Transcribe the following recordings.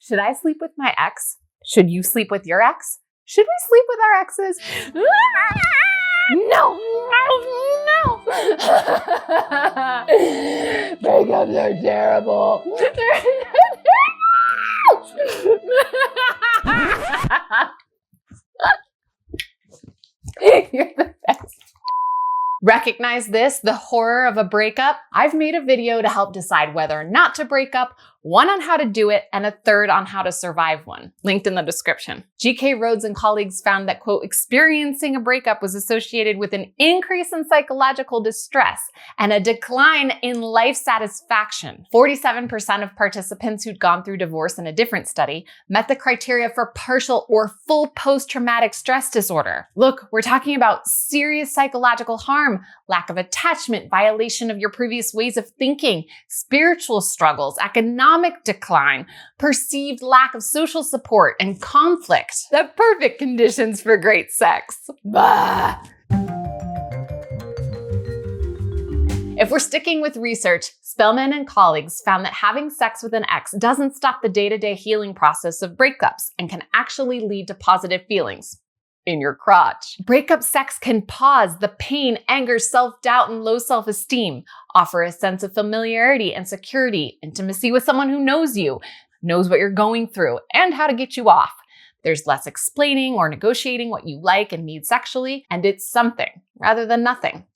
Should I sleep with my ex? Should you sleep with your ex? Should we sleep with our exes? No. Breakups are terrible. You're the best. Recognize this, the horror of a breakup? I've made a video to help decide whether or not to break up, one on how to do it, and a third on how to survive one. Linked in the description. G.K. Rhodes and colleagues found that, quote, experiencing a breakup was associated with an increase in psychological distress and a decline in life satisfaction. 47% of participants who'd gone through divorce in a different study met the criteria for partial or full post-traumatic stress disorder. Look, we're talking about serious psychological harm, lack of attachment, violation of your previous ways of thinking, spiritual struggles, economic decline, perceived lack of social support, and conflict. The perfect conditions for great sex. Bah! If we're sticking with research, Spellman and colleagues found that having sex with an ex doesn't stop the day-to-day healing process of breakups and can actually lead to positive feelings. In your crotch. Breakup sex can pause the pain, anger, self-doubt, and low self-esteem, offer a sense of familiarity and security, intimacy with someone who knows you, knows what you're going through, and how to get you off. There's less explaining or negotiating what you like and need sexually, and it's something rather than nothing.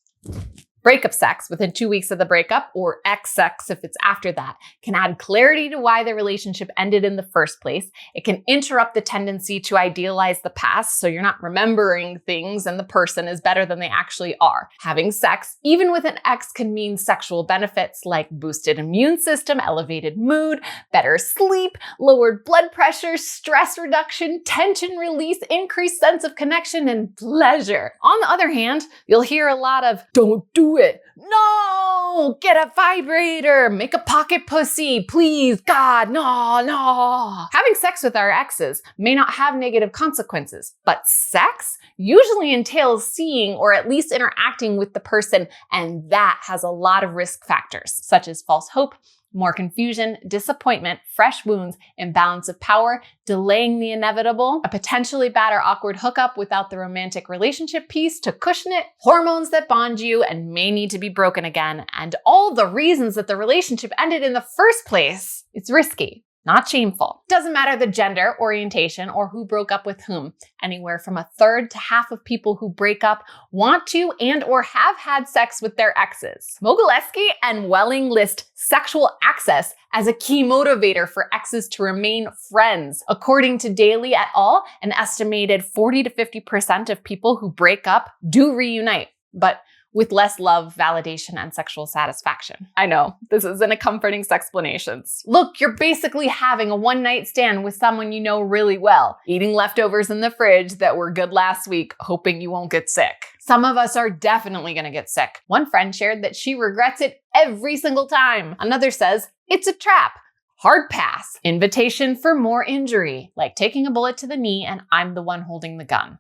Breakup sex within 2 weeks of the breakup, or ex sex if it's after that, can add clarity to why the relationship ended in the first place. It can interrupt the tendency to idealize the past, so you're not remembering things and the person is better than they actually are. Having sex, even with an ex, can mean sexual benefits like boosted immune system, elevated mood, better sleep, lowered blood pressure, stress reduction, tension release, increased sense of connection, and pleasure. On the other hand, you'll hear a lot of, "Don't do it. No, get a vibrator, make a pocket pussy, please, God, no. Having sex with our exes may not have negative consequences, but sex usually entails seeing or at least interacting with the person, and that has a lot of risk factors, such as false hope, more confusion, disappointment, fresh wounds, imbalance of power, delaying the inevitable, a potentially bad or awkward hookup without the romantic relationship piece to cushion it, hormones that bond you and may need to be broken again, and all the reasons that the relationship ended in the first place. It's risky. Not shameful. Doesn't matter the gender, orientation, or who broke up with whom. Anywhere from a third to half of people who break up want to and or have had sex with their exes. Mogileski and Welling list sexual access as a key motivator for exes to remain friends. According to Daly et al., an estimated 40 to 50% of people who break up do reunite, but with less love, validation, and sexual satisfaction. I know, this isn't a comforting sexplanations. Look, you're basically having a one-night stand with someone you know really well, eating leftovers in the fridge that were good last week, hoping you won't get sick. Some of us are definitely gonna get sick. One friend shared that she regrets it every single time. Another says, it's a trap. Hard pass. Invitation for more injury, like taking a bullet to the knee and I'm the one holding the gun.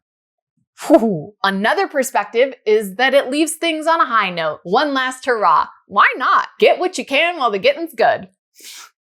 Whew. Another perspective is that it leaves things on a high note. One last hurrah. Why not? Get what you can while the getting's good.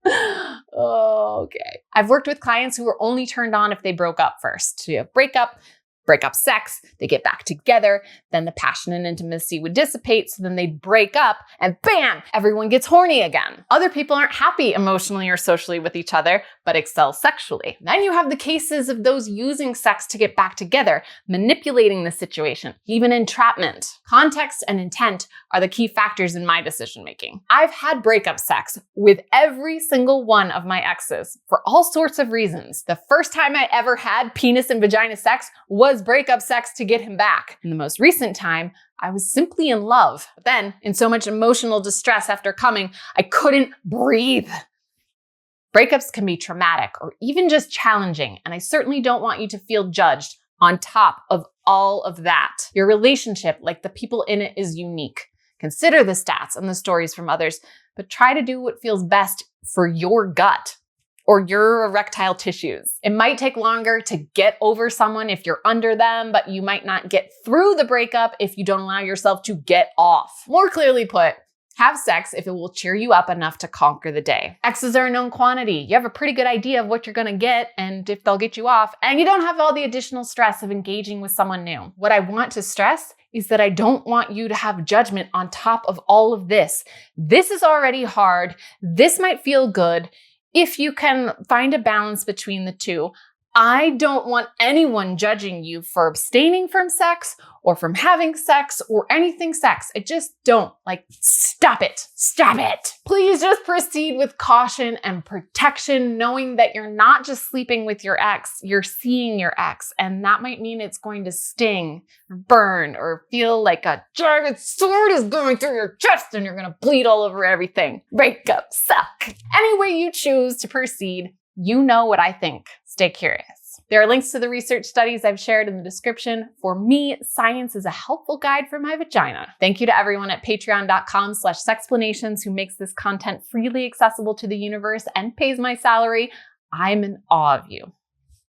Okay. I've worked with clients who were only turned on if they broke up first. So you have breakup sex, they get back together, then the passion and intimacy would dissipate, so then they'd break up, and bam, everyone gets horny again. Other people aren't happy emotionally or socially with each other, but excel sexually. Then you have the cases of those using sex to get back together, manipulating the situation, even entrapment. Context and intent are the key factors in my decision making. I've had breakup sex with every single one of my exes for all sorts of reasons. The first time I ever had penis and vagina sex was breakup sex to get him back. In the most recent time, I was simply in love. But then, in so much emotional distress after coming, I couldn't breathe. Breakups can be traumatic or even just challenging, and I certainly don't want you to feel judged on top of all of that. Your relationship, like the people in it, is unique. Consider the stats and the stories from others, but try to do what feels best for your gut or your erectile tissues. It might take longer to get over someone if you're under them, but you might not get through the breakup if you don't allow yourself to get off. More clearly put, Have sex if it will cheer you up enough to conquer the day. X's are a known quantity. You have a pretty good idea of what you're gonna get and if they'll get you off, and you don't have all the additional stress of engaging with someone new. What I want to stress is that I don't want you to have judgment on top of all of this. This is already hard. This might feel good. If you can find a balance between the two, I don't want anyone judging you for abstaining from sex or from having sex or anything sex. I just don't. Like, stop it. Stop it. Please just proceed with caution and protection, knowing that you're not just sleeping with your ex, you're seeing your ex. And that might mean it's going to sting, or burn, or feel like a jagged sword is going through your chest and you're going to bleed all over everything. Breakups suck. Any way you choose to proceed, you know what I think. Stay curious. There are links to the research studies I've shared in the description. For me, science is a helpful guide for my vagina. Thank you to everyone at patreon.com/sexplanations who makes this content freely accessible to the universe and pays my salary. I'm in awe of you.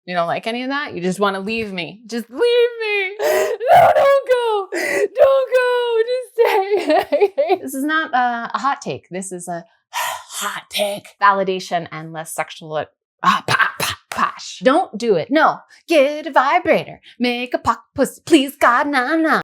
You don't like any of that? You just want to leave me. Just leave me. No, don't go. Don't go. Just stay. This is not a hot take. This is a hot take. Validation and less sexual posh. Don't do it. No. Get a vibrator. Make a pock pussy. Please, God, nah.